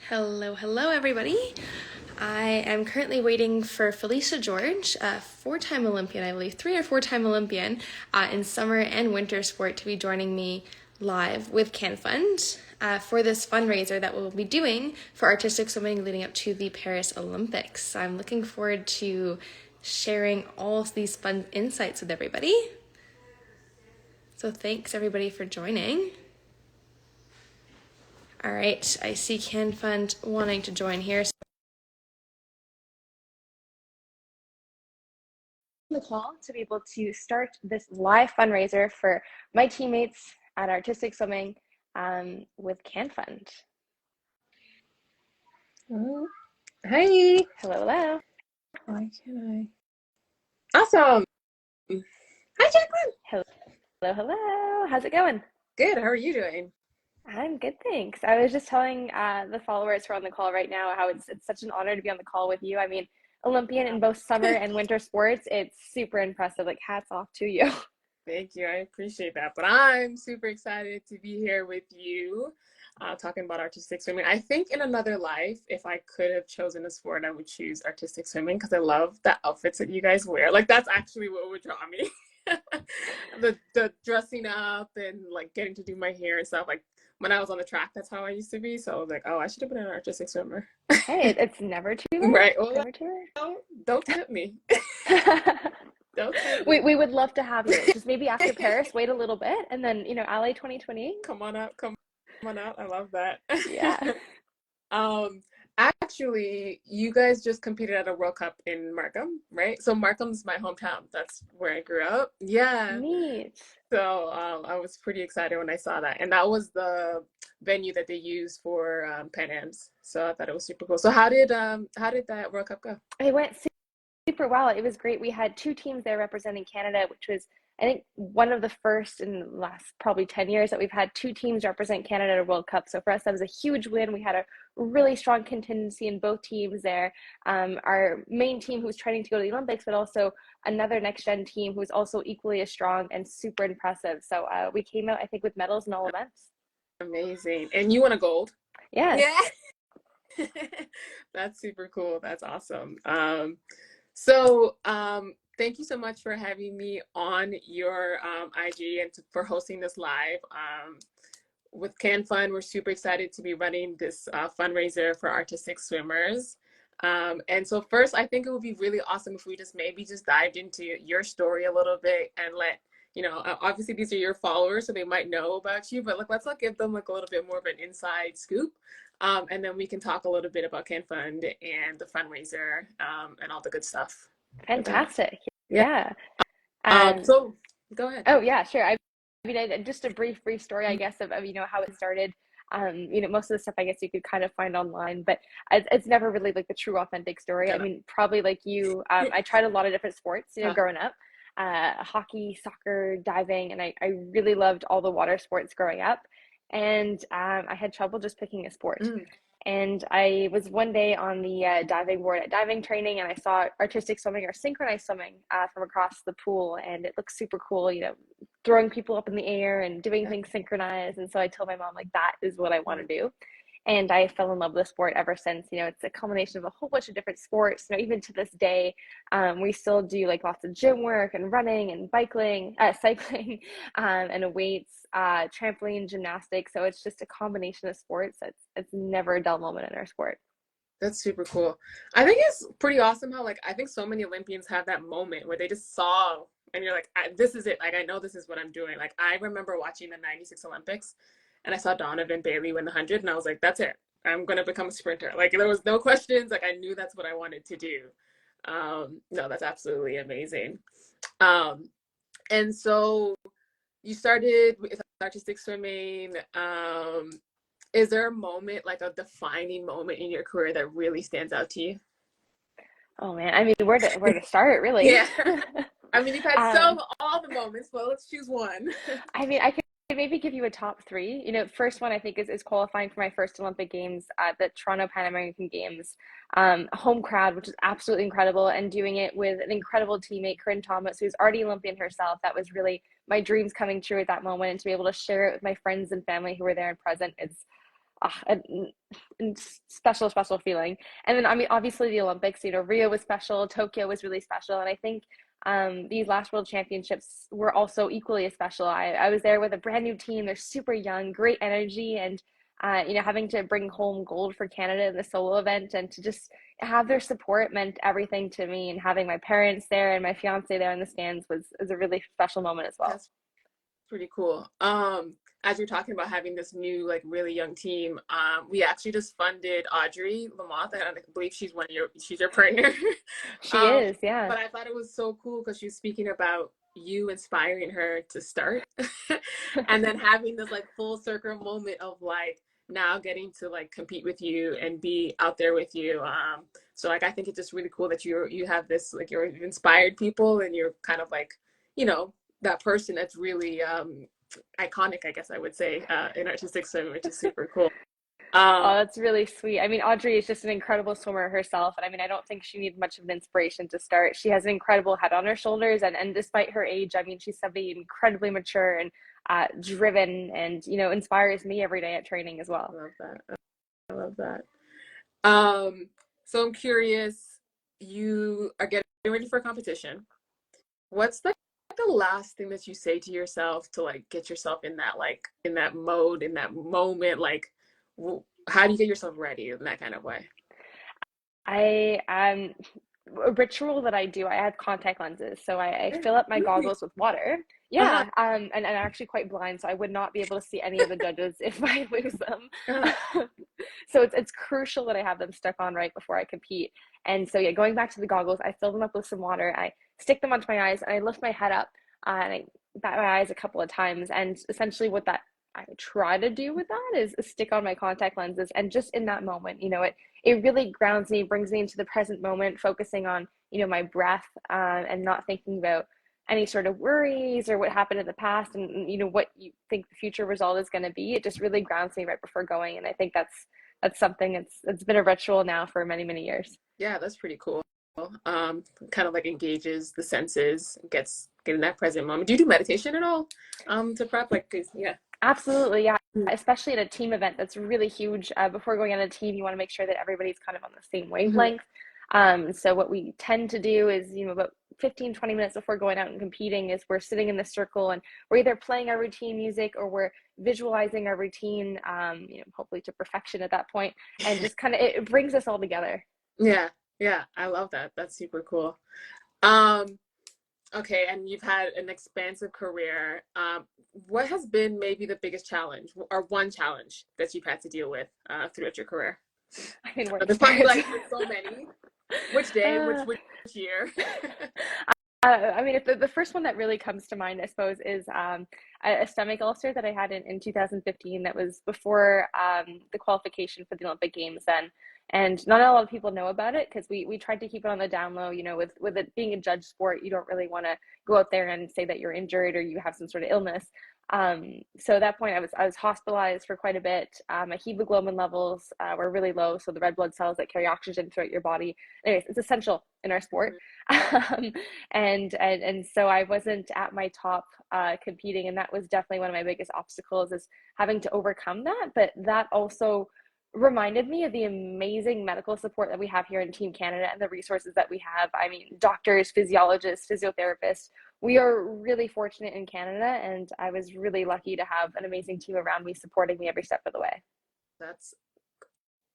Hello, everybody. I am currently waiting for Felicia George, a four-time Olympian, I believe, three or four-time Olympian in summer and winter sport, to be joining me live with CanFund for this fundraiser that we'll be doing for artistic swimming leading up to the Paris Olympics. I'm looking forward to sharing all of these fun insights with everybody. So thanks, everybody, for joining. All right, I see CanFund wanting to join here. The call to be able to start this live fundraiser for my teammates at Artistic Swimming with CanFund. Oh, hey. Hello. Why can't I? Awesome. Hi, Jacqueline. Hello. How's it going? Good. How are you doing? I'm good, thanks. I was just telling the followers who are on the call right now how it's such an honor to be on the call with you. I mean, Olympian in both summer and winter sports, it's super impressive. Like, hats off to you. Thank you. I appreciate that. But I'm super excited to be here with you talking about artistic swimming. I think in another life, if I could have chosen a sport, I would choose artistic swimming because I love the outfits that you guys wear. Like, that's actually what would draw me. the dressing up and like getting to do my hair and stuff. Like, when I was on the track, that's how I used to be. So I was like, oh, I should have been an artistic swimmer. Hey, it's never too late. Right. Well, Never too don't tempt me. late. Don't tempt me. We would love to have you. Just maybe after Paris, wait a little bit, and then LA 2020. Come on out. Come on out. I love that. Yeah. um, Actually, you guys just competed at a World Cup in Markham, right? So Markham's my hometown. That's where I grew up. Yeah. Neat. So I was pretty excited when I saw that, and that was the venue that they used for Pan Am's. So I thought it was super cool. So how did that World Cup go? It went super well. It was great. We had two teams there representing Canada, which was, I think, one of the first in the last probably 10 years that we've had two teams represent Canada at a World Cup. So for us, that was a huge win. We had a really strong contingency in both teams there. Our main team who was training to go to the Olympics, but also another next-gen team who was also equally as strong and super impressive. So we came out, I think, with medals in all events. Amazing. And you won a gold. Yes. Yeah. That's super cool. That's awesome. So thank you so much for having me on your IG and for hosting this live. With CanFund, we're super excited to be running this fundraiser for artistic swimmers. And so first, I think it would be really awesome if we just dived into your story a little bit and let, obviously these are your followers, so they might know about you, but let's give them like a little bit more of an inside scoop. And then we can talk a little bit about CanFund and the fundraiser and all the good stuff. Fantastic. Yeah. Yeah. So go ahead. Oh, yeah, sure. I mean, just a brief story, I guess, of how it started. Most of the stuff I guess you could kind of find online, but it's never really like the true authentic story. I mean, probably like you, I tried a lot of different sports, growing up, hockey, soccer, diving, and I really loved all the water sports growing up. And I had trouble just picking a sport. And I was one day on the diving board at diving training, and I saw artistic swimming or synchronized swimming from across the pool, and it looked super cool, throwing people up in the air and doing things synchronized. And so I told my mom, like, that is what I want to do. And I fell in love with the sport ever since. It's a combination of a whole bunch of different sports. Even to this day, we still do like lots of gym work and running and cycling, and weights, trampoline, gymnastics. So it's just a combination of sports. It's never a dull moment in our sport. That's super cool. I think it's pretty awesome how I think so many Olympians have that moment where they just saw and you're like, this is it. Like, I know this is what I'm doing. Like, I remember watching the 96 Olympics and I saw Donovan Bailey win the 100 and I was like, that's it. I'm going to become a sprinter. Like, there was no questions. Like, I knew that's what I wanted to do. No, that's absolutely amazing. And so you started with artistic swimming. Is there a moment, like a defining moment in your career that really stands out to you? Oh man, I mean, where to start, really? Yeah. I mean, you've had all the moments, but let's choose one. I mean, I could maybe give you a top three. First one I think is qualifying for my first Olympic Games at the Toronto Pan American Games. Home crowd, which is absolutely incredible, and doing it with an incredible teammate, Corinne Thomas, who's already Olympian herself. That was really my dreams coming true at that moment, and to be able to share it with my friends and family who were there and present, a special, special feeling. And then, I mean, obviously the Olympics, Rio was special, Tokyo was really special. And I think these last World Championships were also equally as special. I was there with a brand new team. They're super young, great energy, and having to bring home gold for Canada in the solo event and to just have their support meant everything to me. And having my parents there and my fiance there in the stands was a really special moment as well. That's pretty cool. As you're talking about having this new, like, really young team, we actually just funded Audrey Lamotte. I believe she's your partner. She is, yeah. But I thought it was so cool because she was speaking about you inspiring her to start, and then having this like full circle moment of like now getting to like compete with you and be out there with you. So like I think it's just really cool that you have this, like, you're inspired people and you're kind of like, that person that's really iconic, I guess I would say, in artistic swim, which is super cool. Oh, that's really sweet. I mean, Audrey is just an incredible swimmer herself. And I mean, I don't think she needs much of an inspiration to start. She has an incredible head on her shoulders. And despite her age, I mean, she's somebody incredibly mature and driven and, inspires me every day at training as well. I love that. I love that. So I'm curious, you are getting ready for a competition. What's the last thing that you say to yourself to like get yourself in that mode, in that moment? Like, how do you get yourself ready in that kind of way? I A ritual that I do, I have contact lenses, so I fill up my Really? goggles with water. Uh-huh. Yeah, and I'm actually quite blind, so I would not be able to see any of the judges if I lose them. Uh-huh. So it's crucial that I have them stuck on right before I compete. And so yeah, going back to the goggles, I fill them up with some water, I stick them onto my eyes, and I lift my head up, and I bat my eyes a couple of times. And essentially, what that I try to do with that is stick on my contact lenses, and just in that moment, it really grounds me, brings me into the present moment, focusing on, my breath, and not thinking about any sort of worries or what happened in the past, and, what you think the future result is going to be. It just really grounds me right before going. And I think that's something it's been a ritual now for many, many years. Yeah, that's pretty cool. Kind of like engages the senses, getting that present moment. Do you do meditation at all? To prep, like, 'cause, yeah. Absolutely, yeah. Especially at a team event, that's really huge. Before going on a team, you want to make sure that everybody's kind of on the same Mhm. wavelength. So what we tend to do is, about 15, 20 minutes before going out and competing is we're sitting in the circle and we're either playing our routine music or we're visualizing our routine, hopefully to perfection at that point, and just kind of it brings us all together. Yeah, yeah, I love that. That's super cool. Um, okay, and you've had an expansive career. What has been maybe the biggest challenge or one challenge that you've had to deal with throughout your career? I mean, we're There's probably experts. like so many. Which day? Which year? I mean, if the first one that really comes to mind, I suppose, is a stomach ulcer that I had in 2015. That was before the qualification for the Olympic Games then. And not a lot of people know about it because we tried to keep it on the down low. With it being a judge sport, you don't really want to go out there and say that you're injured or you have some sort of illness. So at that point, I was hospitalized for quite a bit. My hemoglobin levels were really low, so the red blood cells that carry oxygen throughout your body. Anyways, it's essential in our sport. Um, and so I wasn't at my top competing, and that was definitely one of my biggest obstacles, is having to overcome that. But that also reminded me of the amazing medical support that we have here in Team Canada and the resources that we have. I mean, doctors, physiologists, physiotherapists. We are really fortunate in Canada, and I was really lucky to have an amazing team around me supporting me every step of the way. That's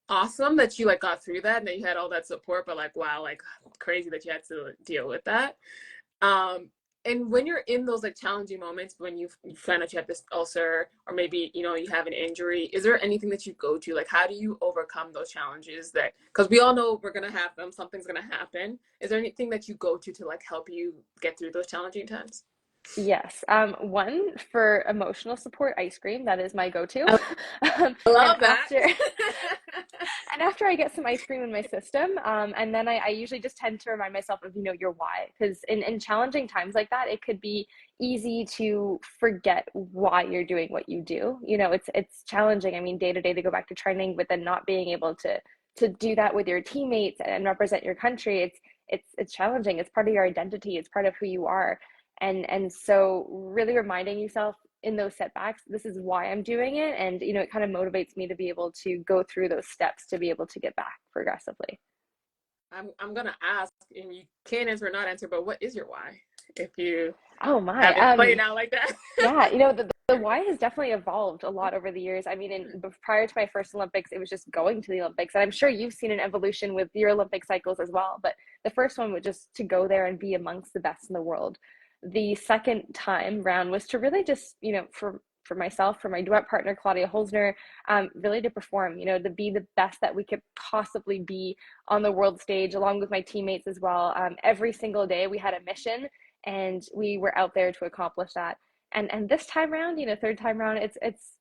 awesome that you like got through that and that you had all that support, but like, wow, like crazy that you had to deal with that. And when you're in those like challenging moments, when you find out you have this ulcer, or maybe you have an injury, is there anything that you go to? Like, how do you overcome those challenges? That, because we all know we're gonna have them, something's gonna happen. Is there anything that you go to like help you get through those challenging times? Yes. One for emotional support, ice cream. That is my go-to. I And love that. after and after I get some ice cream in my system, and then I usually just tend to remind myself of, your why. Because in challenging times like that, it could be easy to forget why you're doing what you do. It's challenging. I mean, day to day to go back to training, but then not being able to do that with your teammates and represent your country. It's challenging. It's part of your identity. It's part of who you are. And so really reminding yourself in those setbacks, this is why I'm doing it. And, it kind of motivates me to be able to go through those steps to be able to get back progressively. I'm gonna ask, and you can answer or not answer, but what is your why? If you Oh my. have it playing out like that. Yeah, the why has definitely evolved a lot over the years. I mean, prior to my first Olympics, it was just going to the Olympics. And I'm sure you've seen an evolution with your Olympic cycles as well. But the first one was just to go there and be amongst the best in the world. The second time round was to really just, for myself, for my duet partner, Claudia Holzner, really to perform, to be the best that we could possibly be on the world stage, along with my teammates as well. Every single day we had a mission and we were out there to accomplish that. And this time around, third time around, it's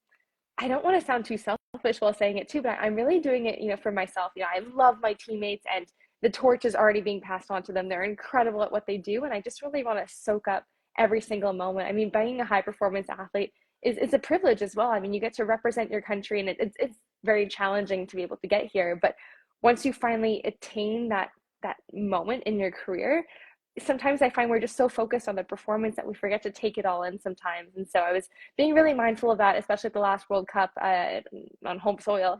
I don't want to sound too selfish while saying it too, but I'm really doing it, for myself. I love my teammates, and the torch is already being passed on to them. They're incredible at what they do, and I just really want to soak up every single moment. I mean, being a high performance athlete is a privilege as well. I mean, you get to represent your country, and it's very challenging to be able to get here. But once you finally attain that moment in your career, sometimes I find we're just so focused on the performance that we forget to take it all in sometimes. And so I was being really mindful of that, especially at the last World Cup on home soil.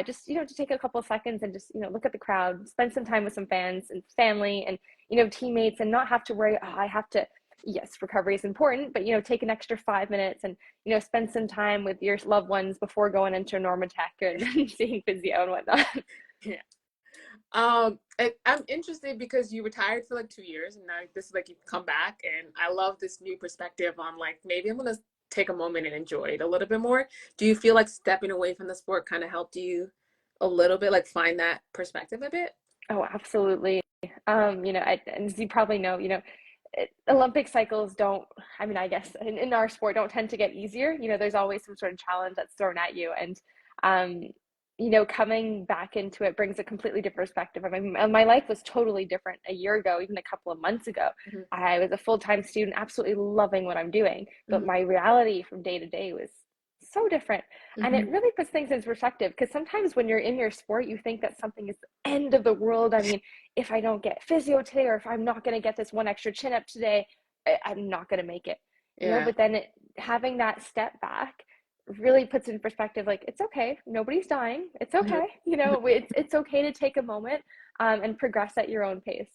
Just, to take a couple of seconds and just, look at the crowd, spend some time with some fans and family and, teammates, and not have to worry, oh, I have to, yes, recovery is important, but, take an extra 5 minutes and, spend some time with your loved ones before going into Normatech and seeing physio and whatnot. Yeah. I'm interested because you retired for like 2 years, and now this is like you've come back, and I love this new perspective on like maybe I'm gonna take a moment and enjoy it a little bit more. Do you feel like stepping away from the sport kind of helped you a little bit, like find that perspective a bit? Oh, absolutely. As you probably know, Olympic cycles don't, I mean, I guess in our sport don't tend to get easier. There's always some sort of challenge that's thrown at you. And, um, coming back into it brings a completely different perspective. I mean, my life was totally different a year ago, even a couple of months ago. Mm-hmm. I was a full-time student, absolutely loving what I'm doing, but Mm-hmm. my reality from day to day was so different. And Mm-hmm. it really puts things in perspective, because sometimes when you're in your sport, you think that something is the end of the world. I mean, if I don't get physio today, or if I'm not going to get this one extra chin up today, I'm not going to make it. Yeah. But then having that step back really puts in perspective, like, it's okay, nobody's dying, it's Mm-hmm. okay, it's okay to take a moment and progress at your own pace.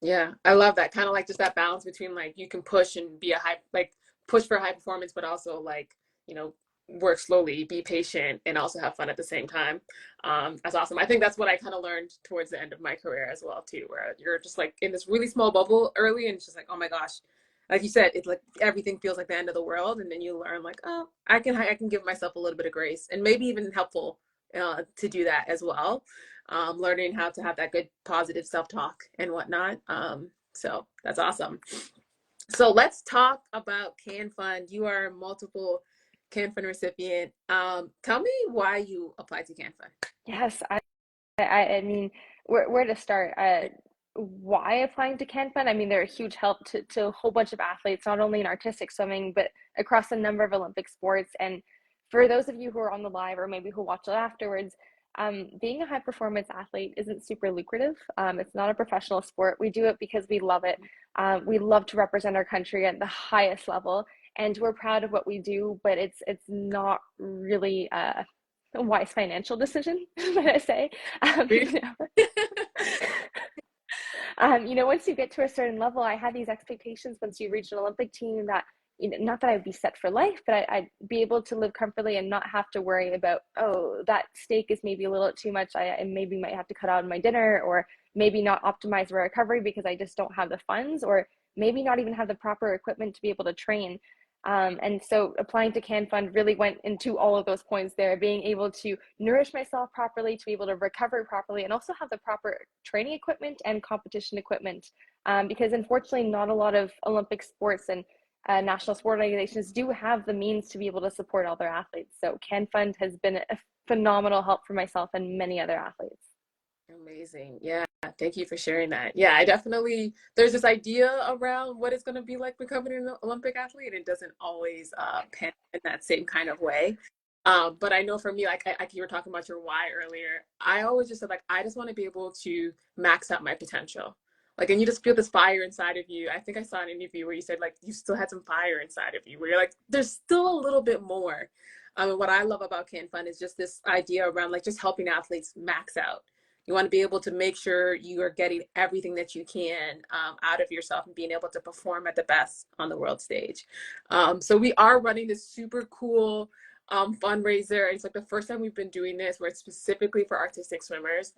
Yeah, I love that kind of like just that balance between like you can push and be a high, like push for high performance, but also like, you know, work slowly, be patient, and also have fun at the same time. That's awesome. I think that's what I kind of learned towards the end of my career as well too, where you're just like in this really small bubble early, and it's just like, oh my gosh, like you said, it's like everything feels like the end of the world, and then you learn like, oh, I can give myself a little bit of grace, and maybe even helpful to do that as well. Learning how to have that good positive self-talk and whatnot. So that's awesome. So let's talk about Can Fund. You are a multiple Can Fund recipient. Tell me why you applied to Can Fund. Yes, I mean, where to start? Why applying to Can Fund? I mean, they're a huge help to a whole bunch of athletes, not only in artistic swimming, but across a number of Olympic sports. And for those of you who are on the live or maybe who watch it afterwards, being a high performance athlete isn't super lucrative. It's not a professional sport. We do it because we love it. We love to represent our country at the highest level, and we're proud of what we do, but it's not really a wise financial decision, might I say. Um, you know, once you get to a certain level, I had these expectations once you reach an Olympic team that, not that I would be set for life, but I'd be able to live comfortably and not have to worry about, oh, that steak is maybe a little too much. I maybe might have to cut out on my dinner, or maybe not optimize my recovery because I just don't have the funds, or maybe not even have the proper equipment to be able to train. And so applying to Can Fund really went into all of those points there, being able to nourish myself properly, to be able to recover properly, and also have the proper training equipment and competition equipment. Because unfortunately, not a lot of Olympic sports and national sport organizations do have the means to be able to support all their athletes. So Can Fund has been a phenomenal help for myself and many other athletes. Amazing. Yeah. Thank you for sharing that. Yeah, I definitely, there's this idea around what it's going to be like becoming an Olympic athlete. It doesn't always pan in that same kind of way. But I know for me, like you were talking about your why earlier, I always just said, like, I just want to be able to max out my potential. Like, and you just feel this fire inside of you. I think I saw an interview where you said like you still had some fire inside of you, where you're like, there's still a little bit more. And what I love about Can Fund is just this idea around like just helping athletes max out. You want to be able to make sure you are getting everything that you can out of yourself and being able to perform at the best on the world stage. So we are running this super cool fundraiser. It's like the first time we've been doing this where it's specifically for artistic swimmers.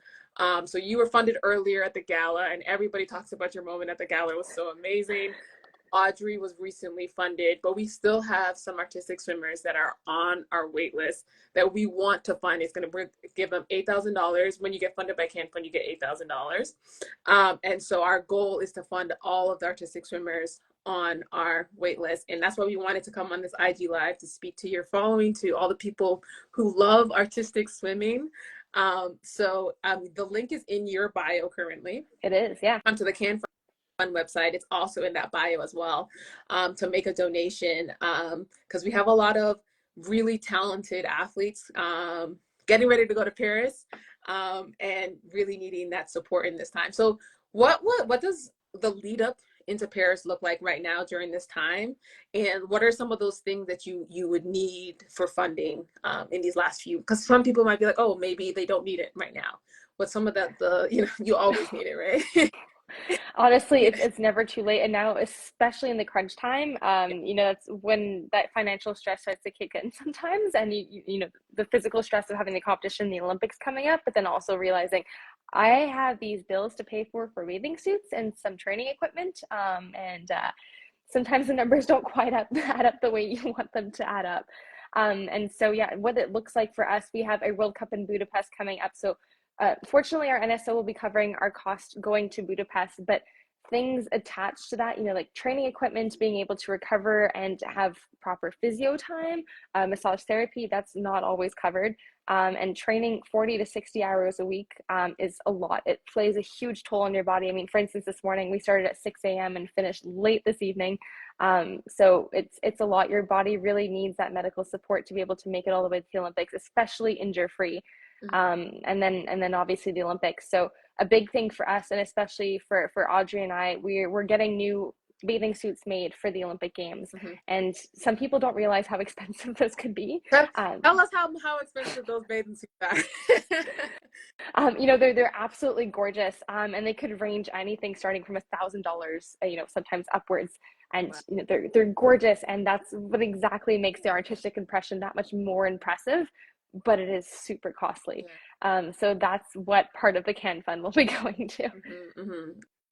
So you were funded earlier at the gala, and everybody talks about your moment at the gala. It was so amazing. Audrey was recently funded, but we still have some artistic swimmers that are on our wait list that we want to fund. It's going to give them $8,000. When you get funded by Can Fund, you get $8,000. And so our goal is to fund all of the artistic swimmers on our wait list. And that's why we wanted to come on this IG Live to speak to your following, to all the people who love artistic swimming. The link is in your bio currently. It is, yeah. To the Can Fund website. It's also in that bio as well, to make a donation, because we have a lot of really talented athletes getting ready to go to Paris, and really needing that support in this time. So what does the lead up into Paris look like right now during this time, and what are some of those things that you would need for funding in these last few, because some people might be like, oh, maybe they don't need it right now, but some of the you always need it, right? Honestly, it's never too late. And now, especially in the crunch time, that's when that financial stress starts to kick in sometimes. And the physical stress of having the competition, the Olympics coming up, but then also realizing I have these bills to pay for bathing suits and some training equipment. Sometimes the numbers don't quite add up the way you want them to add up. And so, yeah, what it looks like for us, we have a World Cup in Budapest coming up. So fortunately, our NSO will be covering our cost going to Budapest, but things attached to that, like training equipment, being able to recover and have proper physio time, massage therapy, that's not always covered. And training 40 to 60 hours a week is a lot. It plays a huge toll on your body. I mean, for instance, this morning we started at 6 a.m. and finished late this evening. So it's a lot. Your body really needs that medical support to be able to make it all the way to the Olympics, especially injury free. And then obviously the Olympics. So a big thing for us, and especially for Audrey and I, we're getting new bathing suits made for the Olympic Games. And some people don't realize how expensive those could be. Tell us how expensive those bathing suits are. They're absolutely gorgeous, and they could range anything starting from $1,000, sometimes upwards. And Wow. They're gorgeous, and that's what exactly makes the artistic impression that much more impressive. But it is super costly. Yeah. So that's what part of the Can Fund will be going to.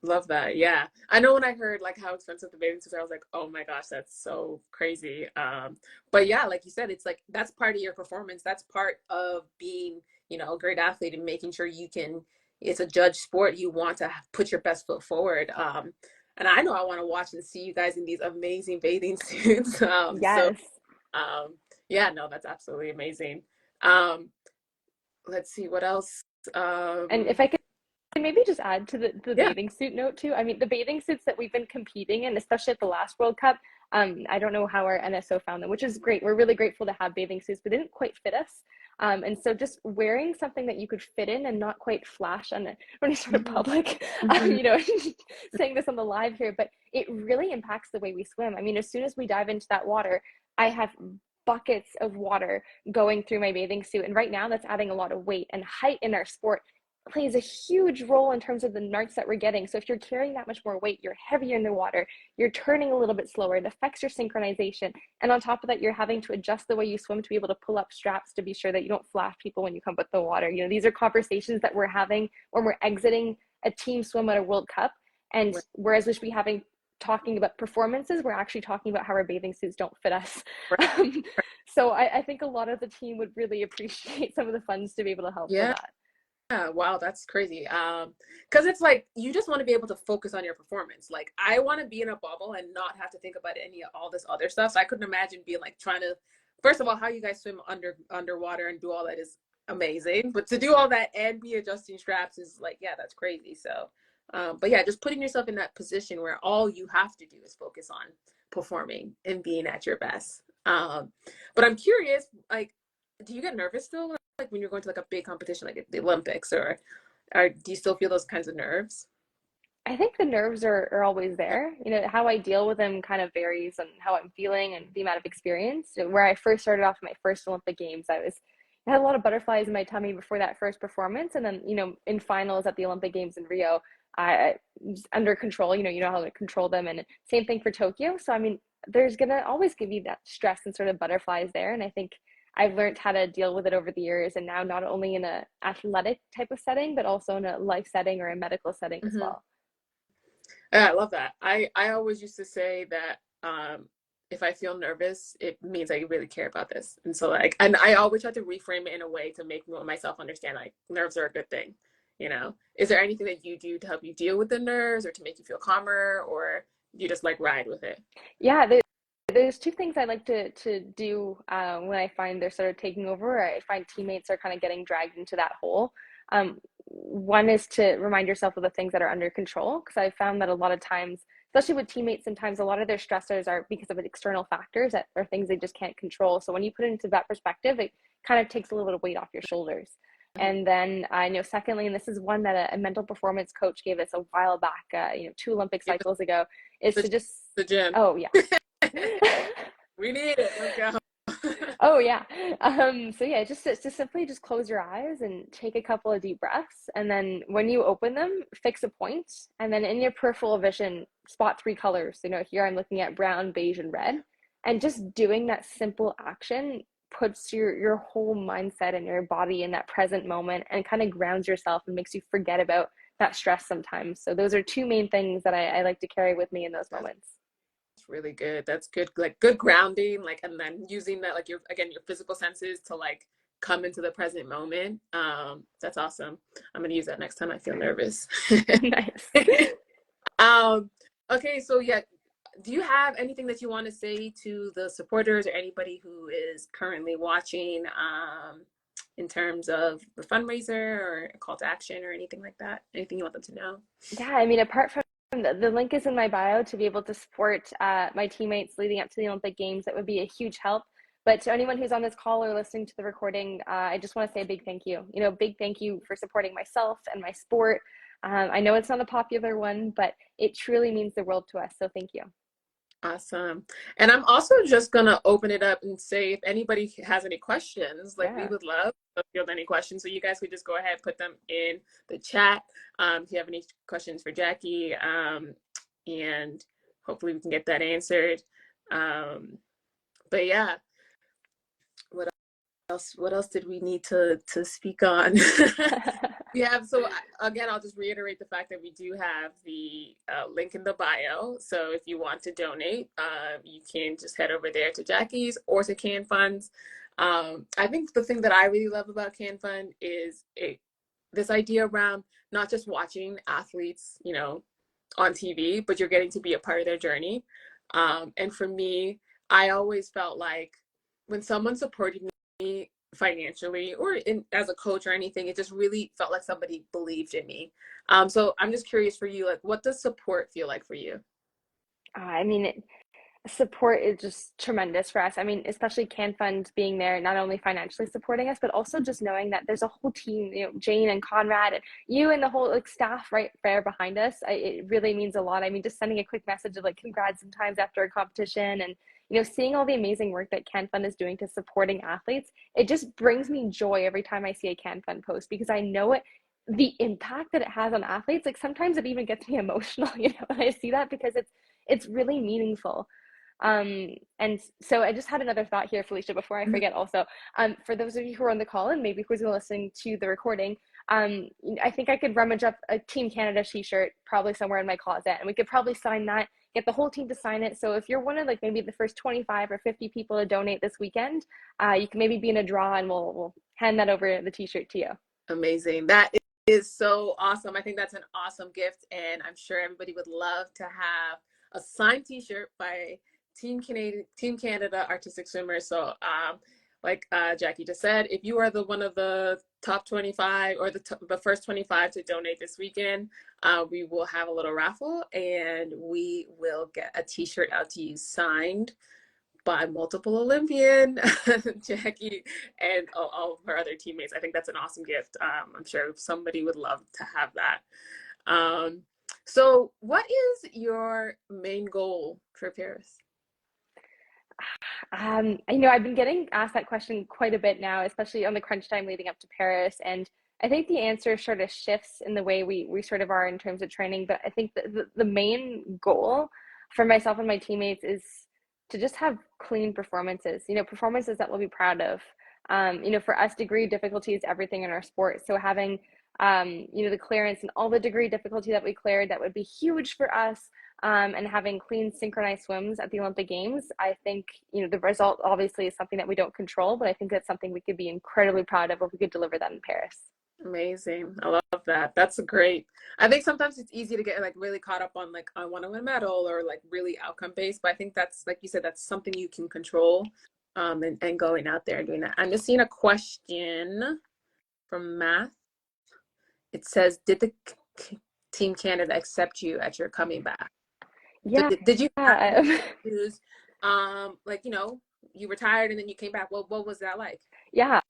Love that. Yeah. I know when I heard like how expensive the bathing suits are, I was like, oh my gosh, that's so crazy. But yeah, like you said, it's like, that's part of your performance. That's part of being, a great athlete, and making sure it's a judge sport. You want to put your best foot forward. And I know I want to watch and see you guys in these amazing bathing suits. Yes. Yeah, no, that's absolutely amazing. Let's see what else. And if I could maybe just add to the bathing suit note too. I mean, the bathing suits that we've been competing in, especially at the last World Cup, I don't know how our NSO found them, which is great. We're really grateful to have bathing suits, but they didn't quite fit us. And so just wearing something that you could fit in and not quite flash on any sort of public, saying this on the live here, but it really impacts the way we swim. I mean, as soon as we dive into that water, I have buckets of water going through my bathing suit. And right now that's adding a lot of weight, and height in our sport plays a huge role in terms of the narcs that we're getting. So if you're carrying that much more weight, you're heavier in the water, you're turning a little bit slower, it affects your synchronization. And on top of that, you're having to adjust the way you swim to be able to pull up straps to be sure that you don't flash people when you come with the water. These are conversations that we're having when we're exiting a team swim at a World Cup. And whereas we should be talking about performances, we're actually talking about how our bathing suits don't fit us. So I think a lot of the team would really appreciate some of the funds to be able to help with that. Yeah, wow, that's crazy. Because it's like you just want to be able to focus on your performance. Like I want to be in a bubble and not have to think about all this other stuff. So I couldn't imagine being like trying to, first of all, how you guys swim underwater and do all that is amazing. But to do all that and be adjusting straps is like, yeah, that's crazy. So, but yeah, just putting yourself in that position where all you have to do is focus on performing and being at your best. But I'm curious, like, do you get nervous still? Like when you're going to like a big competition like the Olympics, or do you still feel those kinds of nerves? I think the nerves are always there. You know, how I deal with them kind of varies on how I'm feeling and the amount of experience. So where I first started off my first Olympic Games, I had a lot of butterflies in my tummy before that first performance. And then, in finals at the Olympic Games in Rio, I was under control, you know how to control them. And same thing for Tokyo. So, I mean, there's going to always give you that stress and sort of butterflies there. And I think I've learned how to deal with it over the years. And now not only in a athletic type of setting, but also in a life setting or a medical setting as Mm-hmm. well. Yeah, I love that. I always used to say that if I feel nervous, it means I really care about this. And so like, and I always try to reframe it in a way to make myself understand like nerves are a good thing. You know, is there anything that you do to help you deal with the nerves or to make you feel calmer, or you just like ride with it? Yeah, there's two things I like to do when I find they're sort of taking over. I find teammates are kind of getting dragged into that hole. One is to remind yourself of the things that are under control, because I found that a lot of times, especially with teammates, sometimes a lot of their stressors are because of external factors that are things they just can't control. So when you put it into that perspective, it kind of takes a little bit of weight off your shoulders. Mhm. And then I know, secondly, and this is one that a mental performance coach gave us a while back, two Olympic Give us cycles ago, is the, to just, the gym. oh yeah. We need it. Let's go. Oh yeah. So yeah, just simply just close your eyes and take a couple of deep breaths, and then when you open them, fix a point, and then in your peripheral vision, spot three colors. You know, here I'm looking at brown, beige, and red, and just doing that simple action puts your whole mindset and your body in that present moment and kind of grounds yourself and makes you forget about that stress sometimes. So those are two main things that I like to carry with me in those That's moments. really good. That's good. Like good grounding, like, and then using that, like your, again, your physical senses to like come into the present moment. That's awesome. I'm going to use that next time I feel nervous. Nice. um, okay. So yeah, do you have anything that you want to say to the supporters or anybody who is currently watching, in terms of the fundraiser or a call to action or anything like that? Anything you want them to know? Yeah, I mean, apart from the link is in my bio to be able to support my teammates leading up to the Olympic Games, that would be a huge help. But to anyone who's on this call or listening to the recording, I just want to say a big thank you. You know, big thank you for supporting myself and my sport. I know it's not a popular one, but it truly means the world to us. So thank you. Awesome. And I'm also just gonna open it up and say if anybody has any questions, like we Yeah. would love to field any questions. So you guys could just go ahead, put them in the chat. If you have any questions for Jackie, and hopefully we can get that answered. But yeah, what what else did we need to speak on? We have, so again, I'll just reiterate the fact that we do have the link in the bio. So if you want to donate, you can just head over there to Jackie's or to Can Funds. I think the thing that I really love about Can Fund is this idea around not just watching athletes, you know, on TV, but you're getting to be a part of their journey. And for me, I always felt like when someone supported me financially or as a coach or anything, it just really felt like somebody believed in me. So I'm just curious for you, like, what does support feel like for you? I mean, support is just tremendous for us. I mean, especially Can Fund being there, not only financially supporting us, but also just knowing that there's a whole team, Jane and Conrad and you and the whole like staff right there behind us. It really means a lot. I mean, just sending a quick message of like congrats sometimes after a competition, and seeing all the amazing work that Can Fund is doing to supporting athletes, it just brings me joy every time I see a Can Fund post, because I know the impact that it has on athletes. Like sometimes it even gets me emotional, when I see that, because it's really meaningful. And so I just had another thought here, Felicia, before I forget also. For those of you who are on the call and maybe who's listening to the recording, I think I could rummage up a Team Canada t-shirt probably somewhere in my closet, and we could probably sign that, get the whole team to sign it. So if you're one of like maybe the first 25 or 50 people to donate this weekend, you can maybe be in a draw, and we'll hand that over the t-shirt to you. Amazing. That is so awesome. I think that's an awesome gift, and I'm sure everybody would love to have a signed T-shirt by Team Canada artistic swimmers. So, like Jackie just said, if you are the one of the top 25 or the first 25 to donate this weekend, we will have a little raffle, and we will get a T-shirt out to you signed by multiple Olympian Jackie and all of her other teammates. I think that's an awesome gift. I'm sure somebody would love to have that. Um, So what is your main goal for Paris? I've been getting asked that question quite a bit now, especially on the crunch time leading up to Paris. And I think the answer sort of shifts in the way we sort of are in terms of training. But I think the main goal for myself and my teammates is to just have clean performances, performances that we'll be proud of. For us, degree of difficulty is everything in our sport. So having, the clearance and all the degree difficulty that we cleared, that would be huge for us, and having clean synchronized swims at the Olympic Games. I think, the result obviously is something that we don't control, but I think that's something we could be incredibly proud of if we could deliver that in Paris. Amazing. I love that. That's great. I think sometimes it's easy to get like really caught up on like I want to win a medal or like really outcome based, but I think that's like you said, that's something you can control, and going out there and doing that. I'm just seeing a question from Math. It says, did the Team Canada accept you at your coming back? So Yeah. did you have any um, issues? Like, you retired and then you came back. What was that like? yeah.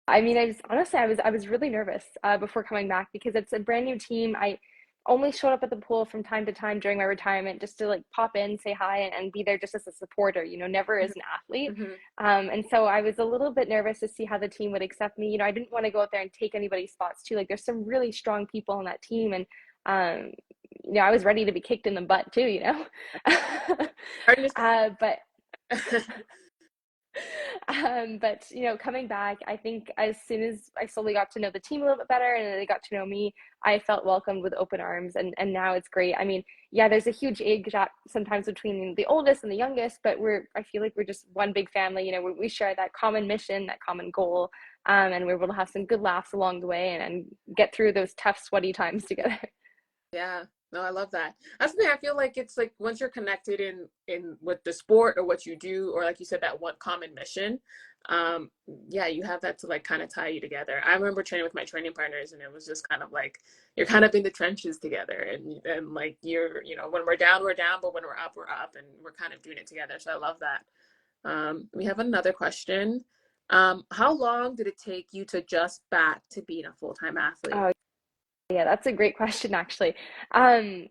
I mean, I was really nervous before coming back because it's a brand new team. I only showed up at the pool from time to time during my retirement just to like pop in, say hi, and be there just as a supporter. Never as an athlete. Mm-hmm. And so I was a little bit nervous to see how the team would accept me. I didn't want to go out there and take anybody's spots too. Like, there's some really strong people on that team, and um, I was ready to be kicked in the butt too. But coming back, I think as soon as I slowly got to know the team a little bit better and they got to know me, I felt welcomed with open arms, and now it's great. I mean, yeah, there's a huge age gap sometimes between the oldest and the youngest, but I feel like we're just one big family. We share that common mission, that common goal, and we're able to have some good laughs along the way, and get through those tough, sweaty times together. Yeah. No, I love that. That's the thing. I feel like it's like once you're connected in with the sport or what you do, or like you said, that one common mission, yeah, you have that to like kind of tie you together. I remember training with my training partners, and it was just kind of like you're kind of in the trenches together, and like you're, when we're down, but when we're up, and we're kind of doing it together. So I love that. We have another question. How long did it take you to adjust back to being a full-time athlete? Oh, yeah, that's a great question, actually. Um,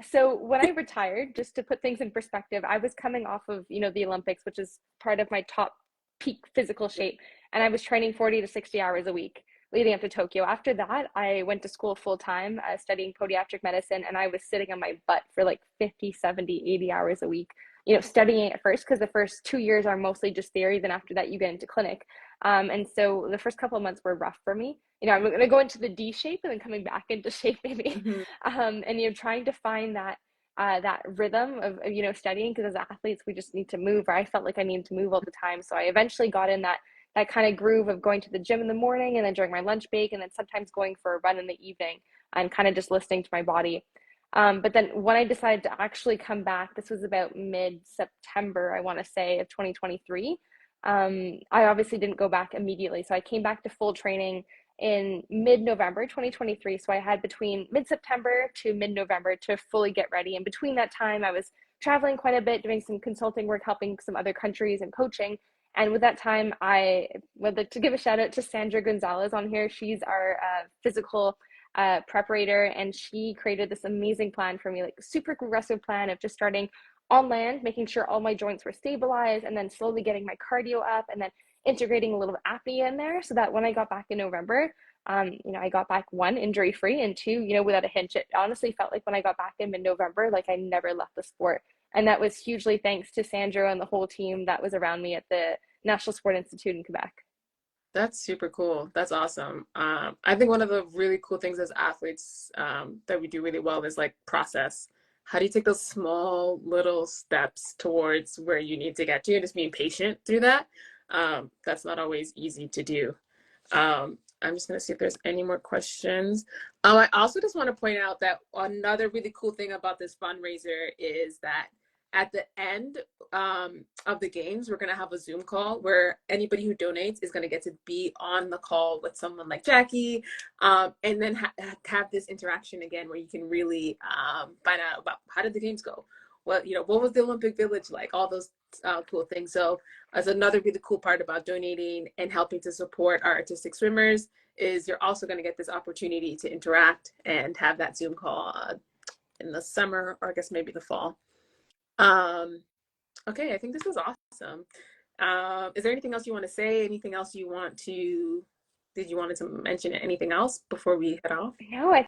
so when I retired, just to put things in perspective, I was coming off of, the Olympics, which is part of my top peak physical shape, and I was training 40 to 60 hours a week leading up to Tokyo. After that, I went to school full time, studying podiatric medicine, and I was sitting on my butt for like 50, 70, 80 hours a week, studying at first, because the first 2 years are mostly just theory. Then after that, you get into clinic. And so the first couple of months were rough for me. I'm going to go into the D shape and then coming back into shape maybe. Mm-hmm. And trying to find that rhythm of studying, because as athletes we just need to move, or I felt like I needed to move all the time. So I eventually got in that kind of groove of going to the gym in the morning, and then during my lunch break, and then sometimes going for a run in the evening, and kind of just listening to my body. But then when I decided to actually come back, this was about mid-September, I want to say, of 2023. I obviously didn't go back immediately. So I came back to full training in mid-November 2023. So I had between mid-September to mid-November to fully get ready. And between that time, I was traveling quite a bit, doing some consulting work, helping some other countries and coaching. And with that time, I would like to give a shout out to Sandra Gonzalez on here. She's our physical preparator, and she created this amazing plan for me, like a super aggressive plan of just starting on land, making sure all my joints were stabilized, and then slowly getting my cardio up, and then integrating a little apnea in there, so that when I got back in November, I got back, one, injury free, and two, without a hitch. It honestly felt like when I got back in mid-November, like I never left the sport. And that was hugely thanks to Sandro and the whole team that was around me at the National Sport Institute in Quebec. That's super cool. That's awesome. I think one of the really cool things as athletes, that we do really well is like process. How do you take those small little steps towards where you need to get to, and just being patient through that? That's not always easy to do. I'm just going to see if there's any more questions. I also just want to point out that another really cool thing about this fundraiser is that at the end, of the games, we're going to have a Zoom call where anybody who donates is going to get to be on the call with someone like Jackie, and then have this interaction again where you can really find out about how did the games go? what was the Olympic Village like? All those cool things. So as another really cool part about donating and helping to support our artistic swimmers is you're also going to get this opportunity to interact and have that Zoom call in the summer, or I guess maybe the fall. Okay, I think this was awesome. Is there anything else you want to say? Anything else did you want to mention anything else before we head off? No, I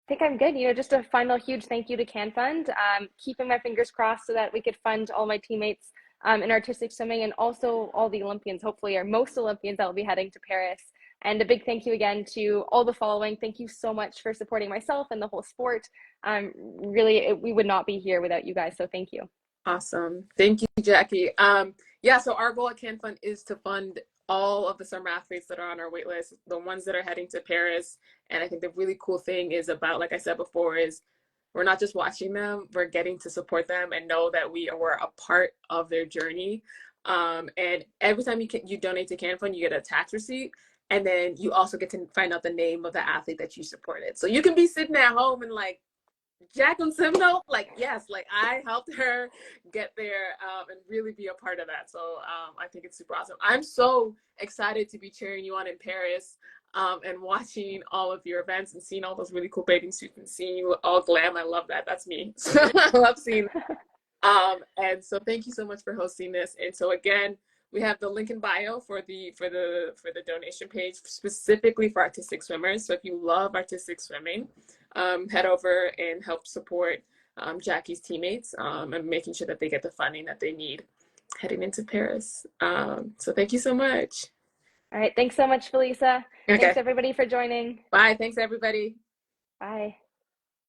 think I'm good. Just a final huge thank you to Can Fund. Keeping my fingers crossed so that we could fund all my teammates in artistic swimming, and also all the Olympians, hopefully, or most Olympians that will be heading to Paris. And a big thank you again to all the following. Thank you so much for supporting myself and the whole sport. Really, we would not be here without you guys. So thank you. Awesome. Thank you, Jackie. Yeah, so our goal at Can Fund is to fund all of the summer athletes that are on our wait list, the ones that are heading to Paris. And I think the really cool thing is about, like I said before, is we're not just watching them, we're getting to support them and know that we were a part of their journey. And every time you donate to Can Fund, you get a tax receipt. And then you also get to find out the name of the athlete that you supported. So you can be sitting at home and like, Jacqueline Simoneau, like, yes, like I helped her get there and really be a part of that. So I think it's super awesome. I'm so excited to be cheering you on in Paris and watching all of your events and seeing all those really cool bathing suits and seeing you all glam. I love that. That's me. I love seeing and so thank you so much for hosting this. And so again, we have the link in bio for the donation page specifically for artistic swimmers. So if you love artistic swimming, head over and help support Jackie's teammates and making sure that they get the funding that they need heading into Paris. So thank you so much. All right. Thanks so much, Felisa. Okay. Thanks everybody for joining. Bye. Thanks everybody. Bye.